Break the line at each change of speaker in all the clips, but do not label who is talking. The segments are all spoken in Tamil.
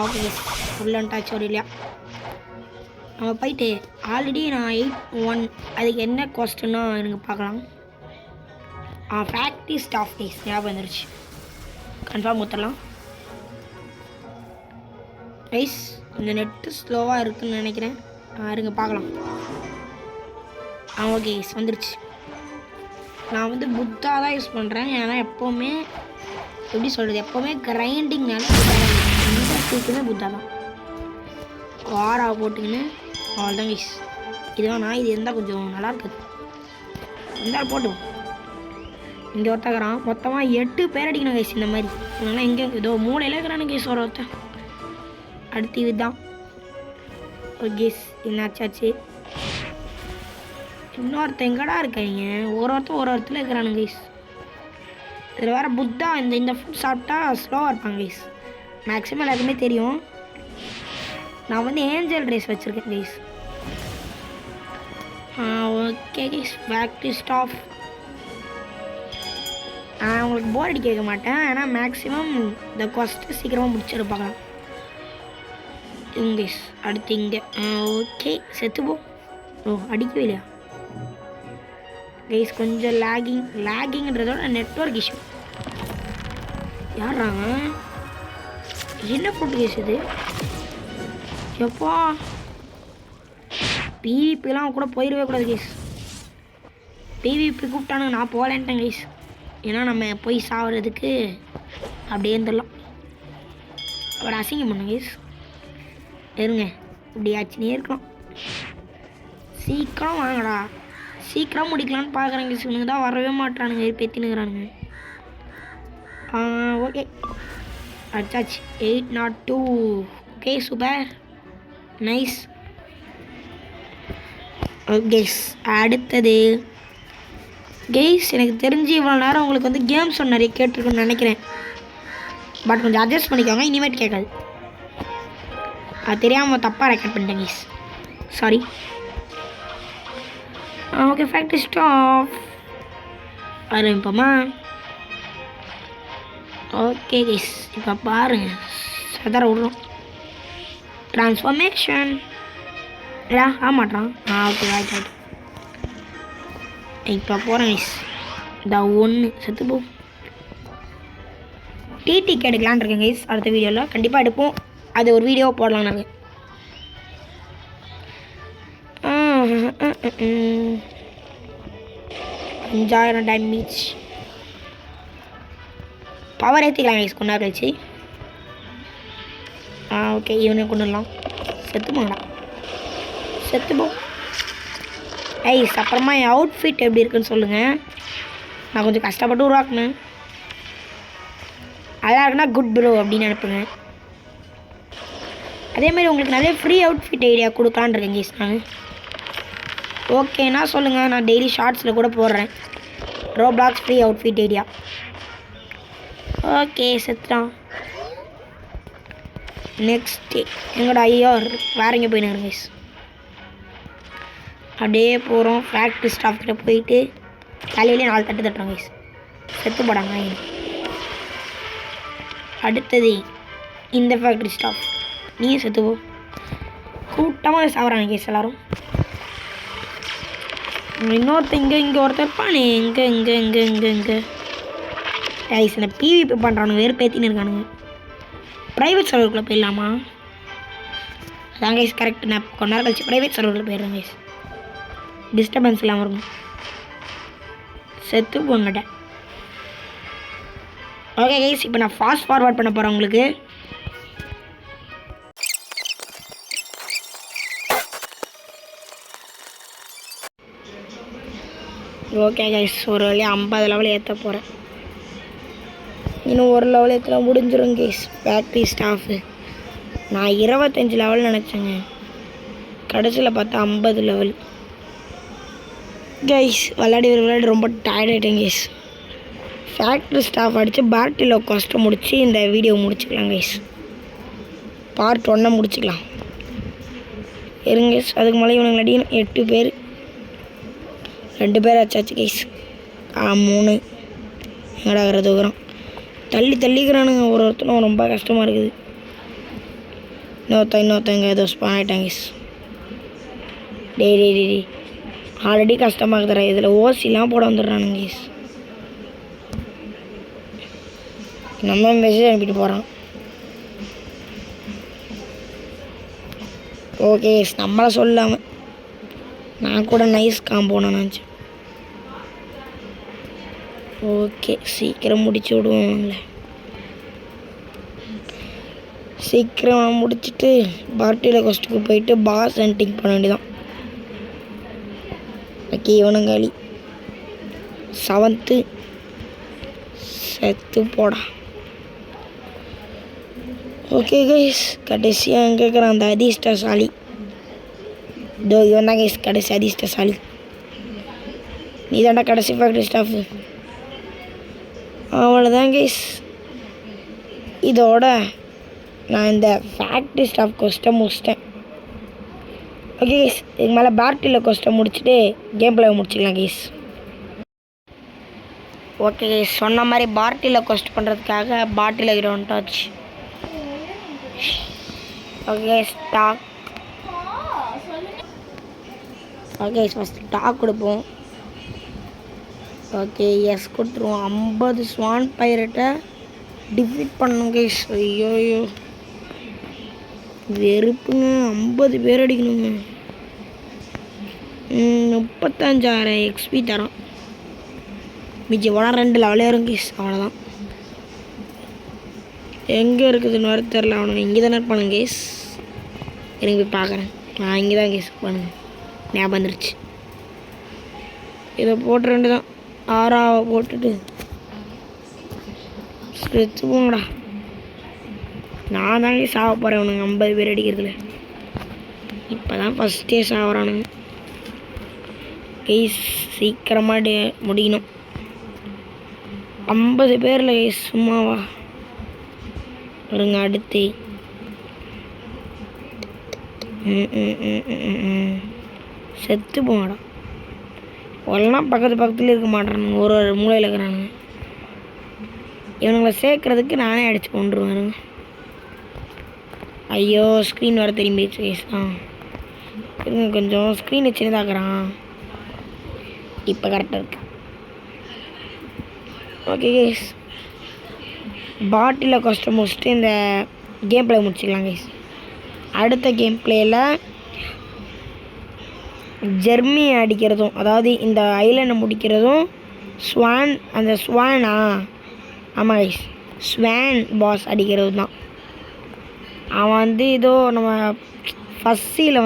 ஓகே ஃபுல் அண்ட் டச் ஒரு இல்லையா நம்ம போயிட்டு ஆல்ரெடி நான் 8-1 அதுக்கு என்ன காஸ்ட்டுன்னா எனக்கு பார்க்கலாம். ஃபேக்ட்ரி ஸ்டாஃப் டேஸ் ஞாபகம் வந்துருச்சு. கன்ஃபார்ம் கொடுத்துடலாம். ரைஸ் இந்த நெட்டு ஸ்லோவாக இருக்குதுன்னு நினைக்கிறேன். இருங்க பார்க்கலாம். ஓகே வந்துருச்சு. நான் வந்து புத்தா தான் யூஸ் பண்ணுறேன். ஏன்னா எப்போவுமே எப்படி சொல்கிறது, எப்போவுமே கிரைண்டிங்னால இந்த ஸ்பீக்குமே புத்தா தான். வாரா போட்டுக்கின்னு அவ்வளோதான் கைஸ். இதுதான் நான் இது இருந்தால் கொஞ்சம் நல்லா இருக்குது. இருந்தால் போட்டோம். இங்கே ஒருத்தக்கிறான் மொத்தமாக 8 பேர் அடிக்கணும் கைஸ். இந்த மாதிரி அதனால் எங்கே ஏதோ மூளையில் இருக்கிறானு கைஸ் ஒரு ஒருத்தன். அடுத்து இதுதான் கேஸ் என்னாச்சாச்சு. இன்னொருத்தன் எங்கடா இருக்காங்க? ஒரு ஒருத்தர் இருக்கிறானு கைஸ். இதில் வேறு புத்தா இந்த ஃபுட் சாப்பிட்டா ஸ்லோவாக இருப்பாங்க கைஸ். மேக்ஸிமம் எல்லாருக்குமே தெரியும். நான் வந்து ஏஞ்சல் ரேஸ் வச்சுருக்கேன் guys. Okay guys factory staff. உங்களுக்கு போர் அடிக்க வைக்க மாட்டேன். ஏன்னா மேக்ஸிமம் இந்த கொஸ்ட்டு சீக்கிரமாக முடிச்சிருப்பாங்க இங்கே. அடுத்து இங்கே ஓகே செத்து போ. அடிக்கவே இல்லையா கைஸ்? கொஞ்சம் லேகிங்கிறதோட நெட்வொர்க் இஷ்யூ. யாராங்க என்ன போட்டு கேஸ் இது? எப்பா பிவிபிலாம் கூட போயிடவே கூடாது கைஸ். பிவிபி கூப்பிட்டானுங்க நான் போகலேன்ட்டேன் கைஸ். ஏன்னா நம்ம போய் சாப்பிட்றதுக்கு அப்படியே இருந்துடலாம். அப்புறம் அசிங்கம் பண்ண கைஸ். இருங்க இப்படி ஆச்சுன்னே இருக்கலாம். சீக்கிரம் வாங்கடா, சீக்கிரம் முடிக்கலான்னு பார்க்குறேன் கைஸ். இவனுங்க தான் வரவே மாட்டானுங்க, பேத்தினுங்கிறானுங்க. ஓகே அடிச்சாச்சு. 802. Okay super nice. கேஸ் அடுத்தது கேஸ் எனக்கு தெரிஞ்சு இவ்வளோ நேரம் உங்களுக்கு வந்து கேம்ஸ் ஒன்று நிறைய கேட்டிருக்குன்னு நினைக்கிறேன். பட் கொஞ்சம் அட்ஜஸ்ட் பண்ணிக்கோங்க, இனிமேட் கேட்காது. அது தெரியாமல் தப்பாக ரெக்கார்ட் பண்ணிட்டேன் case, sorry. Okay factory staff ஆரம்பிப்போமா? ஓகே கேஸ் இப்போ பாருங்கள் சதற விட்றோம். ட்ரான்ஸ்ஃபர்மேஷன் ஆமாட்றான். ஓகே ஆயிட்டு ஆயிட்டு. இப்போ போகிறேன் கைஸ். இந்த 1 செத்து போ. டிடிக்கு எடுக்கலான்னு இருக்கேன் கைஸ். அடுத்த வீடியோவில் கண்டிப்பாக எடுப்போம். அது ஒரு வீடியோவை போடலான்னு இருக்கேன். 5000 டேமேஜ் பவர் ஏற்றிக்கலாம் கைஸ் கொண்டா கழிச்சு. ஓகே இவனை கொண்டுடலாம். செத்து போங்கடா, செத்து போ. ஐஸ் அப்புறமா என் அவுட்ஃபிட் எப்படி இருக்குன்னு சொல்லுங்கள். நான் கொஞ்சம் கஷ்டப்பட்டு உருவாக்குனேன். அதான் இருக்குன்னா குட் ப்ரோ அப்படின்னு அனுப்புங்க. அதேமாதிரி உங்களுக்கு நிறைய ஃப்ரீ அவுட்ஃபிட் ஐடியா கொடுக்கலான்னு இருக்கேன் கேஸ் நான். ஓகேண்ணா சொல்லுங்கள், நான் டெய்லி ஷார்ட்ஸில் கூட போடுறேன் Roblox free outfit idea. Okay செத்துட்டான். நெக்ஸ்ட்டு எங்களோட ஐயோ வேற எங்கே போயின்னு கைஸ். அப்படியே போகிறோம் ஃபேக்ட்ரி ஸ்டாஃப் கிட்ட போயிட்டு தலையிலே 4 தட்டு தட்டுறோம் கைஸ். செத்து போடாங்க. அடுத்தது இந்த ஃபேக்ட்ரி ஸ்டாஃப் நீயும் செத்து போ. கூட்டமாக சாப்பிட்றாங்க கைஸ் எல்லோரும். இன்னொருத்த இங்கே ஒருத்தர் இருப்பானே இங்கே கைஸ் இந்த பிவிபி பண்ணுறானுங்க, வேறு பேத்தின்னு இருக்கானுங்க. ப்ரைவேட் சர்வருக்குள்ளே போயிடலாமா? அதான் கைஸ் கரெக்ட். நான் கொஞ்ச நேரம் கழிச்சு ப்ரைவேட் சர்வருக்குள்ளே போயிடுறேன் கைஸ், டிஸ்டர்பன்ஸ் இல்லாமல் இருக்கும். செத்து போங்கட்ட. ஓகே கைஸ் இப்போ நான் ஃபாஸ்ட் ஃபார்வர்ட் பண்ண போகிறேன் உங்களுக்கு. ஓகே கைஸ் ஒரு வழியாக 50 லெவல் ஏற்ற போகிறேன். இன்னும் ஒரு லெவல் ஏற்றினா முடிஞ்சிடும் கைஸ். ஃபேக்ட்ரி ஸ்டாஃபு நான் 25 லெவல் நினச்சேங்க, கடைசியில் பார்த்தா 50 லெவல். கைஸ் விளையாடி ரொம்ப டயர்ட் ஆகிட்டேன் கைஸ். ஃபேக்ட்ரி ஸ்டாஃப் அடித்து பேட்டில் கஷ்டம் முடித்து இந்த வீடியோ முடிச்சுக்கலாம் கைஸ். பார்ட் 1 முடிச்சுக்கலாம் இருங்க கைஸ். அதுக்கு மேலே இவனுங்களாடி 8 பேர், 2 பேர் ஆச்சாச்சு கைஸ். 3 எங்கடாகிற தூக்குறான், தள்ளிக்கிறானுங்க ஒருத்தனும். ரொம்ப கஷ்டமாக இருக்குது. இன்னொருத்தங்க ஏதோ ஸ்பான் ஆகிட்டாங்க கைஸ். டே ஆல்ரெடி கஷ்டமாக தரேன், இதில் ஓசிலாம் போட வந்துடுறானுங்க கைஸ். நம்ம மெசேஜ் அனுப்பிட்டு போகிறான். ஓகே நம்மளை சொல்லாமல் நான் கூட நைஸ் காம்போன்னு நினச்சேன். ஓகே சீக்கிரம் முடிச்சு விடுவோம்ல. சீக்கிரம் முடிச்சுட்டு பார்ட்டியில் கொஸ்ட்டுக்கு போயிட்டு பாஸ் ஹண்டிங் பண்ண வேண்டியதான். ஓகே இவனுங்காலி 7th செத்து போடா. ஓகே கைஸ் கடைசியாக எங்கே இருக்கிறான் அந்த அதிர்ஷ்டசாலி? இதோ இவன் தான் கைஸ் கடைசி அதிர்ஷ்டசாலி. நீ தாண்டா கடைசி ஃபேக்ட்ரி ஸ்டாஃபு. அவ்வளோதான் கைஸ், இதோட நான் இந்த ஃபேக்ட்ரி ஸ்டாஃப் கொஸ்ட்டை முடிச்சிட்டேன். ஓகே கைஸ் இதுக்கு மேலே பார்ட்டியில் கொஸ்ட்டை முடிச்சுட்டு கேம் பிளே முடிச்சிக்கலாம் கைஸ். ஓகே கைஸ் சொன்ன மாதிரி பார்ட்டியில் கொஸ்ட் பண்ணுறதுக்காக பார்ட்டியில் கிரவுண்ட் ஆச்சு. Okay stock. Okay first talk கொடுப்போம். ஓகே எஸ் கொடுத்துருவோம். 50 ஸ்வான் பைரட்டை டிஃபீட் பண்ணணும் கைஸ். ஐயோ வெறுப்புங்க, 50 பேர் அடிக்கணுங்க. 35,000 எக்ஸ்பி தரோம். மிச்சி போனால் 2 லெவலே வரும் கைஸ். அவ்வளோதான். எங்கே இருக்குதுன்னு வர தெரில. அவனுங்க இங்கே தானே இருப்பானுங்க கைஸ். எனக்கு போய் பார்க்குறேன். நான் இங்கே தான் கைஸ் பண்ணுங்க. ஞாபகம் வந்துருச்சு. இதை போட்டு 2 தான் 6 போட்டுட்டு செத்து போங்கடா. நான் தாங்க சாவ போகிறேன். அவனுங்க 50 பேர் அடிக்கிறதுல இப்போ தான் ஃபஸ்ட்டே சாவறானுங்க கைஸ். சீக்கிரமாக முடியணும். 50 பேரில் கைஸ் சும்மாவா வருங்க. அடுத்து செத்து போங்கடா. ஒல்லாம் பக்கத்தில் இருக்க மாட்டேறானுங்க, ஒரு மூலையில் இருக்கிறானுங்க. இவனுங்களை சேர்க்கறதுக்கு நானே அடித்து கொண்டுருவேனுங்க. ஐயோ ஸ்க்ரீன் வர திரும்பிடுச்சு கைஸ். இருங்க கொஞ்சம் ஸ்க்ரீனை சின்னதாக்குறான். இப்போ கரெக்டாக இருக்கு. ஓகே கைஸ் பாட்டில் கஷ்டம் முடிச்சுட்டு இந்த கேம் பிளே முடிச்சுக்கலாம் கைஸ். அடுத்த கேம் பிளேயில் ஜெர்மி அடிக்கிறதும், அதாவது இந்த ஐலண்டை முடிக்கிறதும், ஸ்வான் அந்த ஸ்வானா ஆமாம் கைஸ் ஸ்வான் பாஸ் அடிக்கிறது தான். அவன் ஏதோ நம்ம ஃபஸ்ட்டில்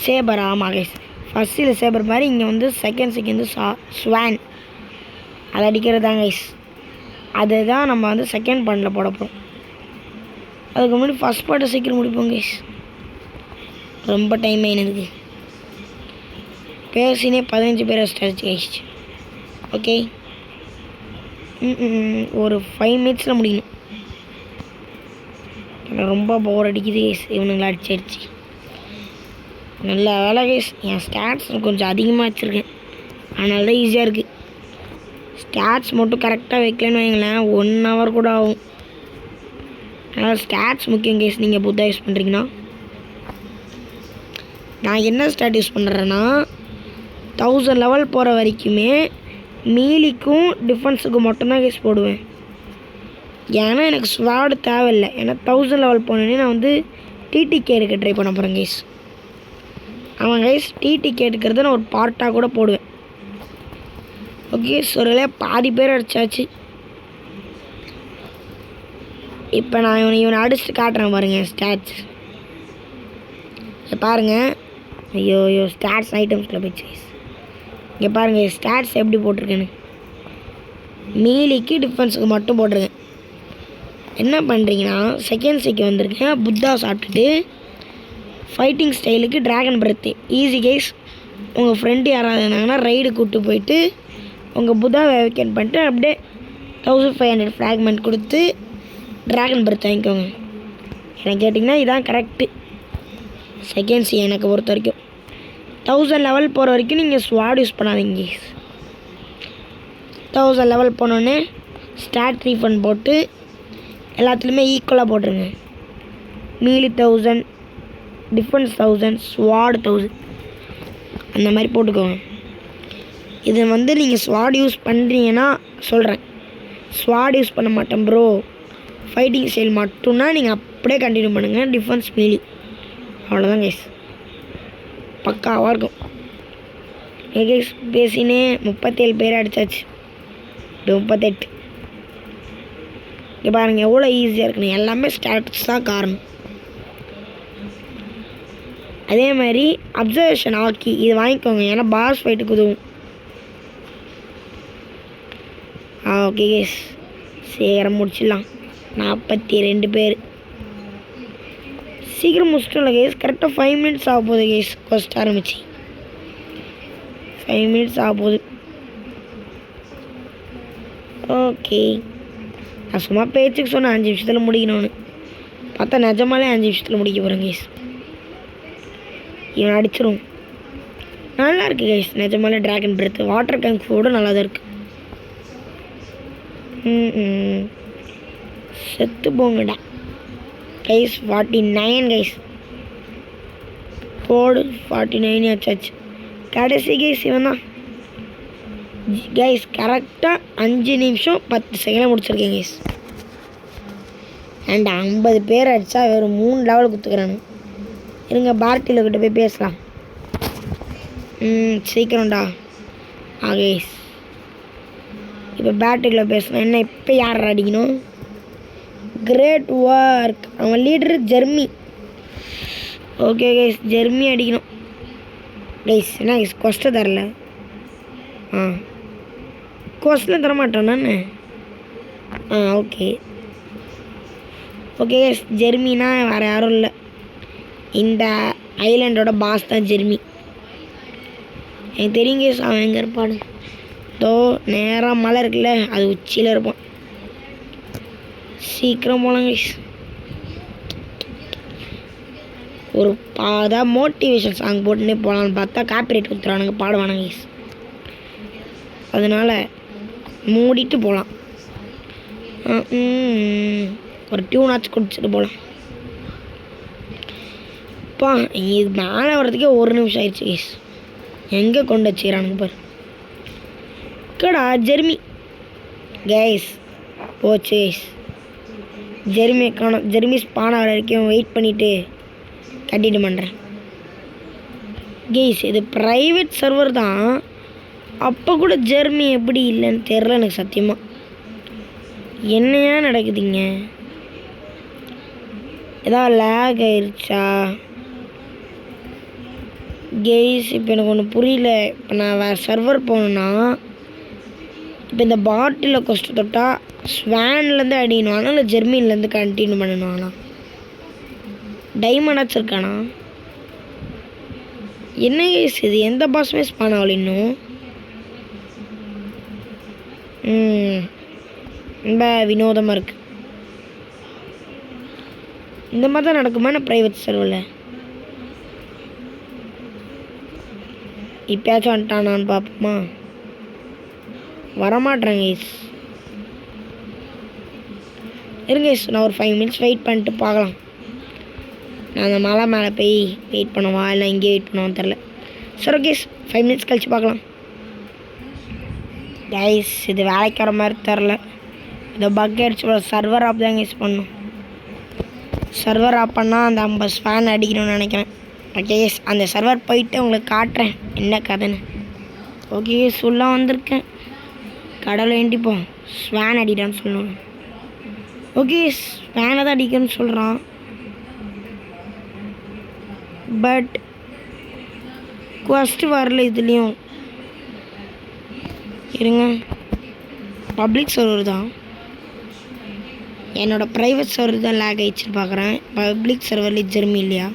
சேபர். ஆமாம் கைஸ் ஃபஸ்ட்டில் சேபர் மாதிரி இங்கே செகண்ட் ஸ்வான் அதை அடிக்கிறது தான் கைஸ். அதுதான் நம்ம செகண்ட் பார்ட்டில் போட போகிறோம். அதுக்கு முன்னாடி ஃபஸ்ட் பார்ட்டை சீக்கிரம் முடிப்போம் கைஸ். ரொம்ப டைம் ஆயினதுக்கு பேசினே 15 பேரை ஸ்டாச்சு கைஸ். ஓகே ஒரு 5 மினிட்ஸில் முடிக்கணும். எனக்கு ரொம்ப போர் அடிக்குது கைஸ் இவனுங்களை அடிச்சு. நல்ல வேலை கைஸ் என் ஸ்டாட்ஸ் கொஞ்சம் அதிகமாக வச்சுருக்கேன், அதனால தான் ஈஸியாக இருக்குது. ஸ்டாட்ஸ் மட்டும் கரெக்டாக வைக்கலன்னு வைங்களேன் 1 hour கூட ஆகும். அதனால் ஸ்டாட்ஸ் முக்கியம் கைஸ். நீங்கள் புத்தா யூஸ் பண்ணுறீங்கன்னா நான் என்ன ஸ்டாட் யூஸ் பண்ணுறேன்னா 1000 லெவல் போகிற வரைக்குமே மீலிக்கும் டிஃபென்ஸுக்கும் மட்டும்தான் கைஸ் போடுவேன். ஏன்னா எனக்கு ஸ்வாடு தேவையில்லை. ஏன்னா 1000 லெவல் போனோடனே நான் டிடிகே எடுக்க ட்ரை பண்ண போகிறேன் கைஸ். ஆமாம் கைஸ் டிடிகே எடுக்கிறத நான் ஒரு பார்ட்டாக கூட போடுவேன். ஓகே சொல்ல பாதி பேர் அடிச்சாச்சு. இப்போ நான் இவனை அடிச்சுட்டு காட்டுறேன் பாருங்கள் ஸ்டாட்ஸ். பாருங்கள் ஐயோ ஸ்டாட்ஸ் ஐட்டம்ஸில் போயிடுச்சு கைஸ். இங்கே பாருங்கள் ஸ்டாட்ஸ் எப்படி போட்டிருக்கேன்னு. மீலிக்கு டிஃபென்ஸுக்கு மட்டும் போட்டிருக்கேன். என்ன பண்ணுறீங்கன்னா செகண்ட் சிக்கு வந்திருக்கேன். புத்தா சாப்பிட்டுட்டு ஃபைட்டிங் ஸ்டைலுக்கு ட்ராகன் பிரத்து ஈஸி கைஸ். உங்கள் ஃப்ரெண்டு யாராவது இருந்தாங்கன்னா ரைடு கூப்பிட்டு போயிட்டு உங்கள் புத்தாவை வேக்கேட் பண்ணிட்டு அப்படியே 1500 ஃப்ராக்மெண்ட் கொடுத்து ட்ராகன் பிரத் வாங்கிக்கோங்க. எனக்கு கேட்டிங்கன்னா இதான் கரெக்டு. செகண்ட் சி எனக்கு பொறுத்த வரைக்கும் 1000 லெவல் போகிற வரைக்கும் நீங்கள் ஸ்வாட் யூஸ் பண்ணாதீங்க. 1000 லெவல் போனோடனே ஸ்டார்ட் ரீஃபண்ட் போட்டு எல்லாத்துலேயுமே ஈக்குவலாக போட்டுருங்க. மீலி 1000, டிஃபென்ஸ் 1000, ஸ்வாட் 1000 அந்த மாதிரி போட்டுக்கோங்க. இது வந்து நீங்கள் ஸ்வாட் யூஸ் பண்ணுறீங்கன்னா சொல்கிறேன். ஸ்வாட் யூஸ் பண்ண மாட்டேன் ப்ரோ, ஃபைட்டிங் ஸ்டைல் மட்டும்னா நீங்கள் அப்படியே கண்டினியூ பண்ணுங்கள். டிஃபென்ஸ் மீலி அவ்வளோதான் கைஸ், பக்காவாக இருக்கும். கைஸ் பேசினே 37 பேர் அடித்தாச்சு, 38. இங்கே பாருங்கள் எவ்வளோ ஈஸியாக இருக்குன்னு. எல்லாமே ஸ்டாட்டிக்ஸ் தான் காரணம். அதே மாதிரி அப்சர்வேஷன் ஆக்கி இது வாங்கிக்கோங்க, ஏன்னா பாஸ் ஃபைட்டுக்கு உதவும். ஓகே கேஸ், சீக்கிரம் முடிச்சிடலாம். 42 பேர் சீக்கிரம் முடிச்சிட்டோம்ல கேஸ். கரெக்டாக 5 மினிட்ஸ் ஆக போகுது கேஸ். ஃபஸ்ட் ஆரம்பிச்சு 5 மினிட்ஸ் ஆக போகுது. ஓகே, நான் சும்மா பேச்சுக்கு சொன்னேன் 5 நிமிஷத்தில் முடிக்கணும்னு, பார்த்தா நிஜமாலே 5 நிமிஷத்தில் முடிக்க போகிறேன் கேஸ். இவன் அடிச்சிரும். நல்லா இருக்குது கைஸ் நிஜமாலே. ட்ராகன் பிரெத் வாட்டர் டேங்க் ஃபுட்டும் நல்லா தான் இருக்குது. செத்து போங்கடா கைஸ். 49 கைஸ், போடு 49 ஆச்சாச்சு. கடைசி கைஸ் இவன் தான் கைஸ். கரெக்டாக 5 நிமிஷம் 10 செகண்டில் முடிச்சிருக்கேன் கைஸ். அண்ட் 50 பேர் அடித்தா வேறு 3 லெவல் கொடுத்துக்கிறானு. இருங்க பார்ட்டியில் கிட்ட போய் பேசலாம். சீக்கிரம்டா. கைஸ் இப்போ பேட்டில் பேசணும். என்ன இப்போ யார் அடிக்கணும்? Great work. அவன் leader Jeremy. Okay guys, Jeremy அடிக்கணும் கைஸ். என்ன கைஸ் கொஸ்ட்டை தரல? கொஸ்டில் தரமாட்டான் நான். ஓகே ஓகே கைஸ், ஜெர்மினா வேறு யாரும் இல்லை, இந்த ஐலாண்டோட பாஸ் தான் ஜெர்மி. எனக்கு தெரியும் கைஸ் அவன் எங்கே இருப்பான்னு. தோ நேராக மலை இருக்குல்ல, அது உச்சியில் இருப்பான். சீக்கிரம் போகலாம் கைஸ். ஒரு அதான் மோட்டிவேஷன் சாங் போட்டுன்னே போகலான்னு பார்த்தா காப்பிரைட் கொடுத்துருவானுங்க, பாடுவானுங்க கைஸ். அதனால் மூடிட்டு போகலாம். ஒரு டியூனாச்சும் குடிச்சிட்டு போகலாம். அப்பா இது மேலே வர்றதுக்கே 1 நிமிஷம் ஆயிடுச்சு கைஸ். எங்கே கொண்டு வச்சுக்கிறானுங்க பாரு. கடா ஜெர்மி கைஸ் போச்சு கைஸ். ஜெர்மி காணும். ஜெர்மி ஸ்பான் ஆகிற வரைக்கும் வெயிட் பண்ணிவிட்டு கண்டினியூ பண்ணுறேன் கைஸ். இது ப்ரைவேட் சர்வர் தான், அப்போ கூட ஜெர்மி எப்படி இல்லைன்னு தெரில எனக்கு சத்தியமாக. என்னையா நடக்குதுங்க? ஏதாவது லேக் ஆயிடுச்சா கைஸ்? இப்போ எனக்கு ஒன்று புரியல. இப்போ நான் வேறு சர்வர் போகணுன்னா இப்போ இந்த பாட்டிலில் கொஸ்ட்டு தொட்டால் ஸ்வான்லேருந்து அடிக்கணும், ஆனால் ஜெர்மனிலேருந்து கண்டினியூ பண்ணணும். ஆனால் டைமண்ட் வச்சுருக்கானா என்ன கைஸ்? இது எந்த பாஸுமே ஸ்பான் ஆகல இன்னும். ரொம்ப வினோதமாக இருக்குது. இந்த மாதிரி தான் நடக்குமா நான் ப்ரைவேட் சர்வரில்? இப்போயாச்சும் வந்துட்டானான்னு பார்ப்போமா? வரமாட்டேறேன் கைஸ். இருங்க கைஸ், நான் ஒரு 5 மினிட்ஸ் வெயிட் பண்ணிட்டு பார்க்கலாம். நான் அந்த மலை மேலே போய் வெயிட் பண்ணுவா இல்லை இங்கே வெயிட் பண்ணுவான்னு தெரில. சரி ஓகே 5 மினிட்ஸ் கழிச்சு பார்க்கலாம் கைஸ். இது வேலைக்கு வர மாதிரி தெரில. இதை பக் அடிச்சு சர்வர் ஆப் தான் யூஸ் பண்ணணும். சர்வர் ஆப் பண்ணால் அந்த 50 ஸ்வான் அடிக்கணும்னு நினைக்கிறேன். ஓகே கைஸ், அந்த சர்வர் போயிட்டு உங்களுக்கு காட்டுறேன் என்ன கதைன்னு. ஓகே கைஸ், உள்ளே வந்திருக்கேன். கடவுளை வேண்டிப்போம் ஸ்வான் அடிடான்னு சொல்லணும். ஓகே ஸ்வானை தான் அடிக்கணும்னு சொல்கிறான். பட் குவஸ்ட்டு வரல இதுலேயும். இருங்க, பப்ளிக் சர்வர் தான். என்னோடய ப்ரைவேட் சர்வர் தான் லேக் ஆகிடுச்சுன்னு பார்க்குறேன். பப்ளிக் சர்வரில் ஜெர்மி இல்லையா?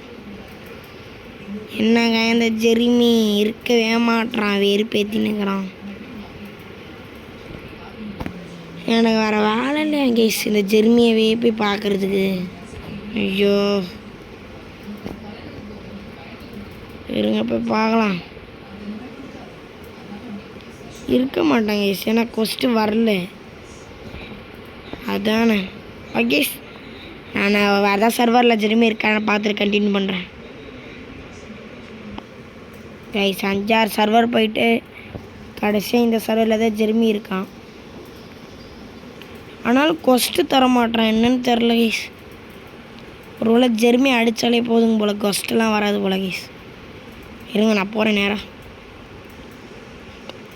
என்னங்க இந்த ஜெர்மி இருக்கவே மாட்டுறான், வெறுப்பேற்றினுக்கிறான். எனக்கு வேறு வேலை இல்லையா கேஸ் இந்த ஜெர்மியவே போய் பார்க்குறதுக்கு? ஐயோ இருங்க போய் பார்க்கலாம். இருக்க மாட்டாங்க கேஸ், ஏன்னா கொஸ்ட்டு வரல அதானே. ஓகே நான் வேறு ஏதாவது சர்வரில் ஜெர்மி இருக்கான்னு பார்த்துட்டு கண்டினியூ பண்ணுறேன். கைஸ் 5-6 சர்வர் போயிட்டு கடைசியாக இந்த சர்வரில் தான் ஜெர்மி இருக்கான். ஆனாலும் கொஸ்ட்டு தர மாட்டான், என்னன்னு தெரில கைஸ். ஒரு வேளை ஜெர்மி அடித்தாலே போதுங்க போல், கொஸ்ட்டெலாம் வராது போல் கைஸ். இருங்க நான் போகிறேன் நேராக.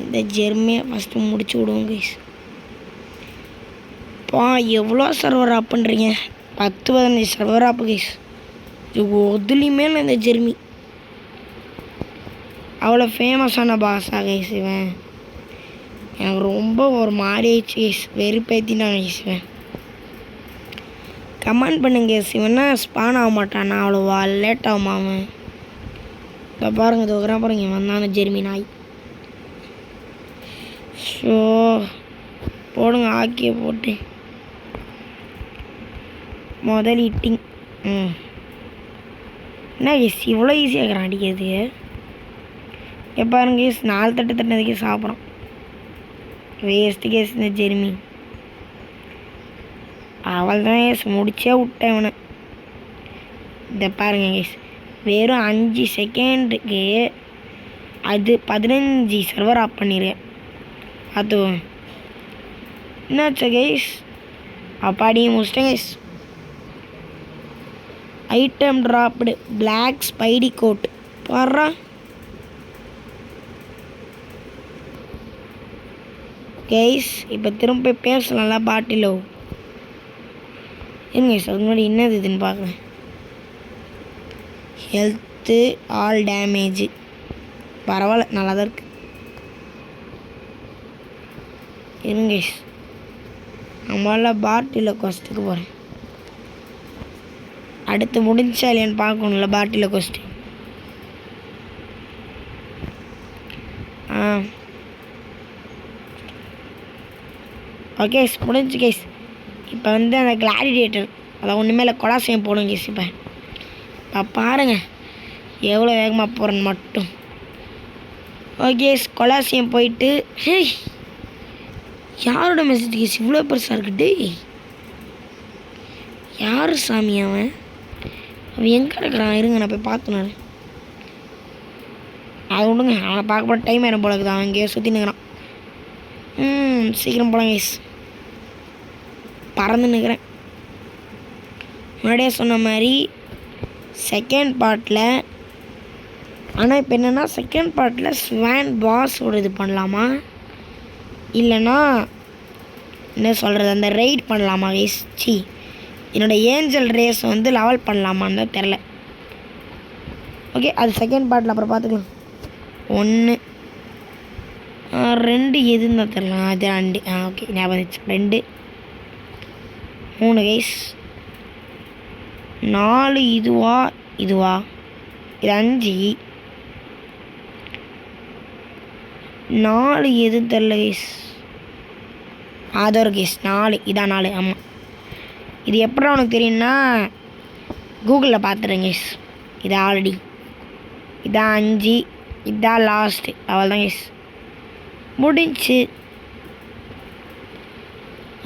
இந்த ஜெர்மியை ஃபஸ்ட்டு முடிச்சு விடுவோம் கைஸ். பா எவ்வளோ சர்வர் ஆப் பண்ணுறீங்க? 10-15 சர்வர் ஆப்பு கைஸ். ஒதுலையுமே இல்லை இந்த ஜெர்மி. அவ்வளோ ஃபேமஸான பாஸா கைஸ் இவன். எனக்கு ரொம்ப ஒரு மாதிரி ஆயிடுச்சு கைஸ், வெறுப்பேற்றினான் கைஸ் இவன். கமெண்ட் பண்ணுங்க கைஸ், இவனா ஸ்பான் ஆக மாட்டானா அவ்வளோவா, லேட் ஆகுமா அவன்? இப்போ பாருங்கள் தோக்குறான் பாருங்க, இவன் தான் ஜெர்மி நாய். ஸோ போடுங்க ஆக்கிய போட்டு முதல் இட்டிங். என்ன கைஸ் இவ்வளோ ஈஸியாக இருக்கிறான் அடிக்கிறது? பாருங்க கேஸ் 4 தட்டு தட்டினதுக்கே சாப்பிட்றான். வேஸ்ட்டு கேஸ் இந்த ஜெர்மி. அவள் தான் கேஸ் முடிச்சே விட்டேன் இவனை. இதை பாருங்க கேஸ் வெறும் 5 செகண்டுக்கு அது 15 சர்வர் ஆஃப் பண்ணிடுறேன். அது என்னாச்சு கைஸ்? அப்பாடி முடிச்சிட்டேன் guys. Item dropped black spidey coat பாடுறா. கைஸ் இப்போ திரும்ப பேசலாம்ல பாட்டிலோ. இருங்க கைஸ் அதுக்கு முன்னாடி என்னது இதுன்னு பார்க்குறேன். ஹெல்த்து ஆல் டேமேஜு பரவாயில்ல, நல்லா தான் இருக்குது. இருங்க கைஸ் நம்மளால பாட்டில கொஸ்ட்டுக்கு போகிறேன். அடுத்து முடிஞ்சா இல்லையான்னு பார்க்கணும்ல பாட்டில கொஸ்ட்டு. ஓகே முடிஞ்சு கேஸ். இப்போ வந்து அந்த கிளாடிடேட்டர் அதை ஒன்றுமே இல்லை, கொலாசியம் போடும் கேஸ். இப்போ பாருங்கள் எவ்வளோ வேகமாக போகிறேன்னு மட்டும். ஓகே கொலாசியம் போயிட்டு யாரோட மெசேஜ் கேஸ் இவ்வளோ பெருசாக இருக்குட்டு? யார் சாமி அவன் எங்கே இருக்கிறான்? இருங்க நான் போய் பார்த்துனாரு. அது விடுங்க, அவனை பார்க்க போகிற டைம் ஆயிரம் போல இருக்குது. அவன் இங்கேயே சுற்றினுக்கிறான். சீக்கிரம் போகலாம் கேஸ். பறந்து நிற்கிறேன். முன்னாடியே சொன்ன மாதிரி செகண்ட் பார்ட்டில். ஆனால் இப்போ என்னென்னா செகண்ட் பார்ட்டில் ஸ்வான் பாஸோட இது பண்ணலாமா இல்லைன்னா என்ன சொல்கிறது அந்த ரைட் பண்ணலாமா கைஸ்? என்னோடய ஏஞ்சல் ரேஸ் வந்து லெவல் பண்ணலாமான்னு தான் தெரில. ஓகே அது செகண்ட் பார்ட்டில் அப்புறம் பார்த்துக்கலாம். 1 2 எதுன்னு தான் தெரில. அது 2 ஓகே ஞாபகம் 2 3 கைஸ் 4 இதுவா இது 5 4 எதுன்னு தெரில கைஸ். அதோட கைஸ் 4 இதான் 4. ஆமாம் இது எப்படி உனக்கு தெரியும்னா கூகுளில் பார்த்துருங்க கைஸ். இது ஆல்ரெடி இதான் 5 இதான் லாஸ்ட்டு. அவள் தான் கைஸ் முடிஞ்சு.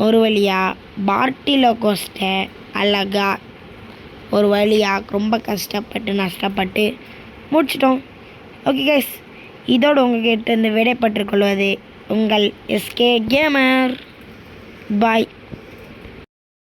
ஒரு வழியாக பார்ட்டிலோ கோஸ்ட்டை அழகா ஒரு வழியாக ரொம்ப கஷ்டப்பட்டு நஷ்டப்பட்டு முடிச்சிட்டோம். ஓகே கைஸ் இதோடு உங்கள்கிட்ட இருந்து விடைபெற்றுக் கொள்வது உங்கள் எஸ்கே கேமர். பாய்.